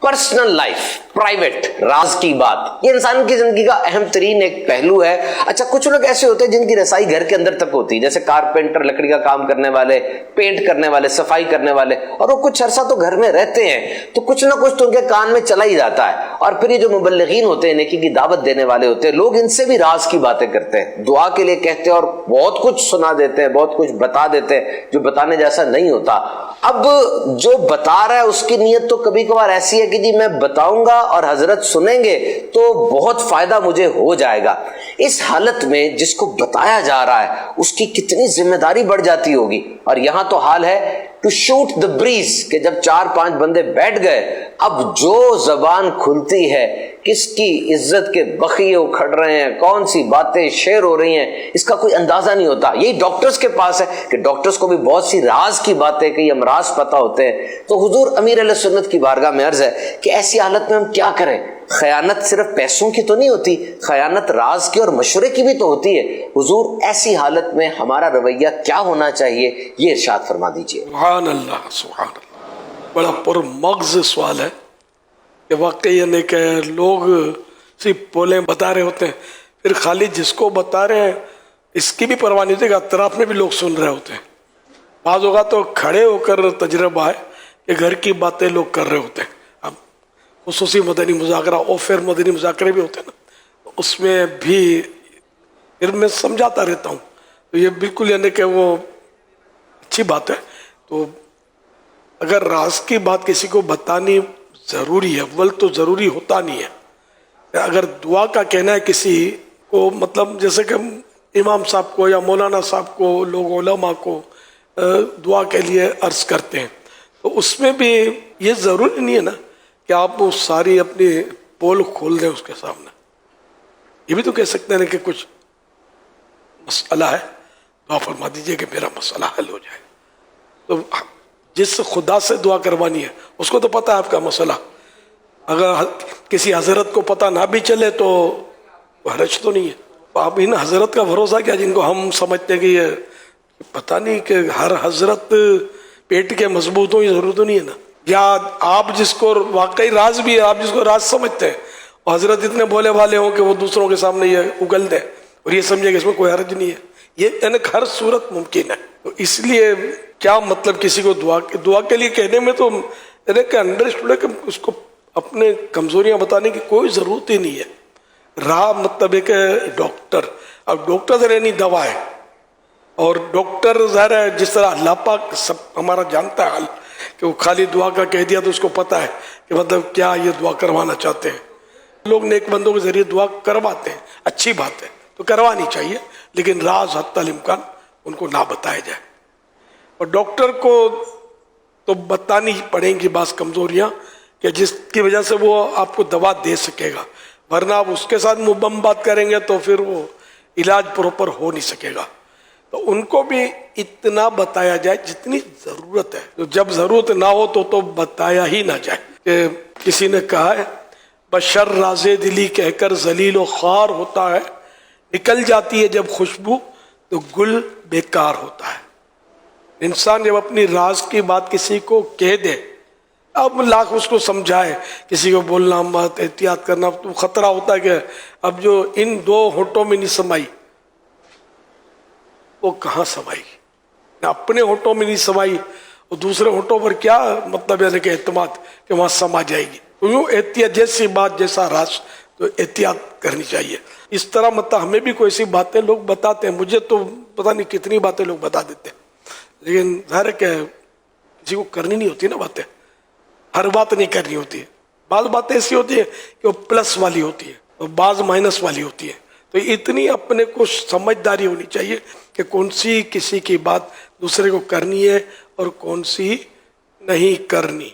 Personal life, private, राज की बात, ये इंसान की जिंदगी का अहम तरीन एक पहलू है। अच्छा, कुछ लोग ऐसे होते हैं जिनकी रसाई घर के अंदर तक होती है, जैसे कारपेंटर, लकड़ी का काम करने वाले, पेंट करने वाले, सफाई करने वाले, और वो कुछ अरसा तो घर में रहते हैं तो कुछ ना कुछ तो उनके कान में चला ही जाता है। और फिर ये जो मुबल्लिगीन होते हैं, नेकी की दावत देने वाले होते हैं, लोग इनसे भी राज की बातें करते हैं, दुआ के लिए कहते हैं और बहुत कुछ सुना देते हैं, बहुत कुछ बता देते हैं जो बताने जैसा नहीं होता। अब जो बता रहा है उसकी नीयत तो कभी कभार ऐसी है कि जी मैं बताऊंगा और हजरत सुनेंगे तो बहुत फायदा मुझे हो जाएगा। इस हालत में जिसको बताया जा रहा है उसकी कितनी जिम्मेदारी बढ़ जाती होगी। और यहां तो हाल है टू शूट द ब्रीज कि जब 4-5 बंदे बैठ गए, अब जो जबान खुलती है, किसकी इज्जत के बखिए उखड़ रहे हैं, कौन सी बातें शेयर हो रही हैं, इसका कोई अंदाजा नहीं होता। यही डॉक्टर्स के पास है कि डॉक्टर्स को भी बहुत सी राज की बातें, कई अमराज पता होते हैं। तो हुजूर अमीर अहले सुन्नत की बारगाह में अर्ज है कि ऐसी हालत में हम क्या करें। खयानत सिर्फ पैसों की तो नहीं होती, खयानत राज की और मशवरे की भी तो होती है। हुजूर ऐसी हालत में हमारा रवैया क्या होना चाहिए, ये इरशाद फरमा दीजिए। सुभान अल्लाह, सुभान अल्लाह। बड़ा पुरमग़्ज़ सवाल है कि वाकई यानी कि लोग सिर्फ बोले बता रहे होते हैं, फिर खाली जिसको बता रहे हैं इसकी भी परवाह नहीं होती, अतराफ में भी लोग सुन रहे होते हैं। बाज़ होगा तो खड़े होकर तजर्बा है कि घर की बातें लोग कर रहे होते हैं। अब खुसूसी मदनी मुज़ाकरा और फिर मदनी मुज़ाकरे भी होते हैं ना, उसमें भी फिर मैं समझाता रहता हूँ। तो ये बिल्कुल यानी कि वो अच्छी बात है। तो अगर राज की बात किसी को बतानी ज़रूरी है, अव्वल तो ज़रूरी होता नहीं है। अगर दुआ का कहना है किसी को, मतलब जैसे कि इमाम साहब को या मौलाना साहब को, लोग उलमा को दुआ के लिए अर्ज़ करते हैं, तो उसमें भी ये ज़रूरी नहीं है ना कि आप वो सारी अपनी पोल खोल दें उसके सामने। ये भी तो कह सकते हैं कि कुछ मसला है, दुआ फरमा दीजिए कि मेरा मसला हल हो जाए। तो जिस खुदा से दुआ करवानी है उसको तो पता है आपका मसला। अगर किसी हजरत को पता ना भी चले तो हरज तो नहीं है। तो आप इन हजरत का भरोसा क्या जिनको हम समझते हैं कि ये पता नहीं कि हर हजरत पेट के मजबूत हो, ये जरूरत तो नहीं है ना। या आप जिसको वाकई राज भी है, आप जिसको राज समझते हैं, और हजरत इतने भोले भाले हो कि वो दूसरों के सामने ये उगल दे और ये समझे कि इसमें कोई हर्ज नहीं है, ये यानी हर सूरत मुमकिन है। तो इसलिए क्या मतलब किसी को दुआ के लिए कहने में तो अंडरस्टूड है कि उसको अपने कमजोरियां बताने की कोई जरूरत ही नहीं है। राह मतलब एक डॉक्टर, अब डॉक्टर से रहनी दवा है, और डॉक्टर ज़ाहिर है जिस तरह अल्लाह पाक सब हमारा जानता है हाल, कि वो खाली दुआ का कह दिया तो उसको पता है कि मतलब क्या ये दुआ करवाना चाहते हैं। लोग नेक बंदों के जरिए दुआ करवाते हैं, अच्छी बात है, तो करवानी चाहिए, लेकिन राज हत्तल इम्कान उनको ना बताया जाए। और डॉक्टर को तो बतानी पड़ेंगी बात कमजोरियां कि जिसकी वजह से वो आपको दवा दे सकेगा, वरना आप उसके साथ मुबम बात करेंगे तो फिर वो इलाज प्रॉपर हो नहीं सकेगा। तो उनको भी इतना बताया जाए जितनी जरूरत है, तो जब जरूरत ना हो तो बताया ही ना जाए। कि किसी ने कहा है बशर राज़े दिली कहकर जलील व ख़ार होता है, निकल जाती है जब खुशबू तो गुल बेकार होता है। इंसान जब अपनी राज की बात किसी को कह दे, अब लाख उसको समझाए, किसी को बोलना मत, एहतियात करना, तो खतरा होता है कि अब जो इन दो होठों में नहीं समाई वो कहाँ समाएगी। अपने होठों में नहीं समाई और दूसरे होठों पर क्या मतलब है कि एतमाद कि वहां समा जाएगी। तो यूँ एहतियात, जैसी बात जैसा राज, तो एहतियात करनी चाहिए। इस तरह मतलब हमें भी कोई सी बातें लोग बताते हैं, मुझे तो पता नहीं कितनी बातें लोग बता देते हैं, लेकिन ज़ाहिर है कि किसी को करनी नहीं होती ना बातें, हर बात नहीं करनी होती है। बाज़ बातें ऐसी होती है कि वो प्लस वाली होती है और बाज़ माइनस वाली होती है। तो इतनी अपने को समझदारी होनी चाहिए कि कौन सी किसी की बात दूसरे को करनी है और कौन सी नहीं करनी।